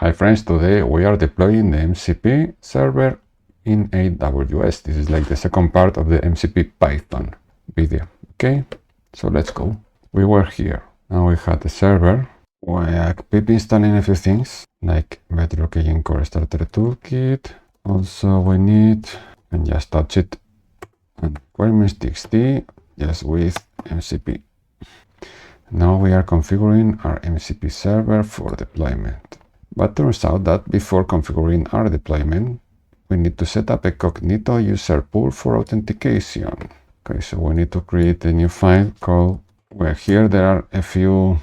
Hi friends, today we are deploying the MCP server in AWS. This is like the second part of the MCP Python video. Okay, so let's go. We were here and we had the server. We're pip installing a few things like Bedrock Agent Core Starter Toolkit. Also we need, and just touch it, and requirements.txt just with MCP. Now we are configuring our MCP server for deployment. But turns out that before configuring our deployment, we need to set up a Cognito user pool for authentication. Okay, so we need to create a new file called, where here there are a few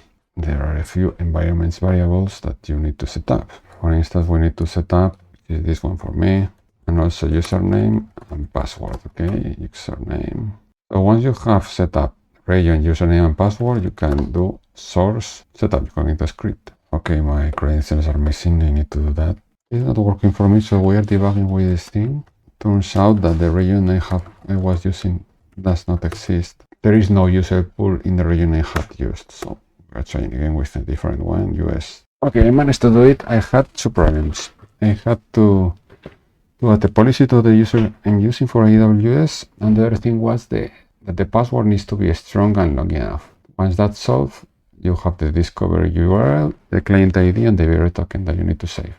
environments variables that you need to set up. For instance, we need to set up this one for me, and also username and password. Okay, username. So once you have set up region, username and password, you can do source setup. You can get a script. Okay, my credentials are missing. I need to do that. It's not working for me, so we are debugging with this thing. Turns out that the region I was using does not exist. There is no user pool in the region I had used, so we're trying again with a different one, US. Okay, I managed to do it. I had two problems. I had to add the policy to the user I'm using for AWS, and the other thing was that the password needs to be strong and long enough. Once that's solved, you have the discovery URL, the client ID, and the bearer token that you need to save.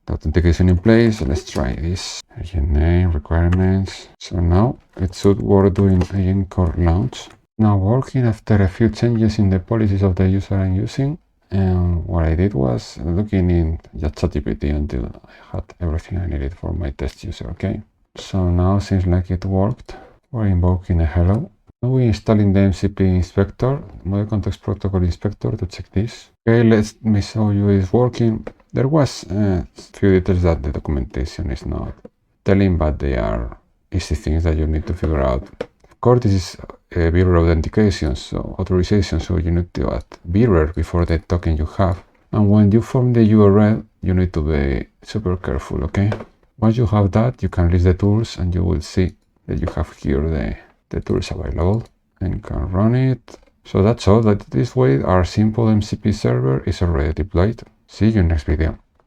The authentication in place. So let's try this. Agent name, requirements. So now it should work doing Agent Core launch. Now working after a few changes in the policies of the user I'm using. And what I did was looking in ChatGPT until I had everything I needed for my test user. Okay. So now seems like it worked. We're invoking a hello. Now we're installing the MCP inspector, Model Context Protocol inspector, to check this. Okay, let me show you it's working. There was a few details that the documentation is not telling, but they are easy things that you need to figure out. Of course, this is a bearer authentication, so authorization, so you need to add bearer before the token you have. And when you form the URL, you need to be super careful, okay? Once you have that, you can list the tools and you will see that you have here the tools available and can run it. So that's all. That this way our simple MCP server is already deployed. See you next video.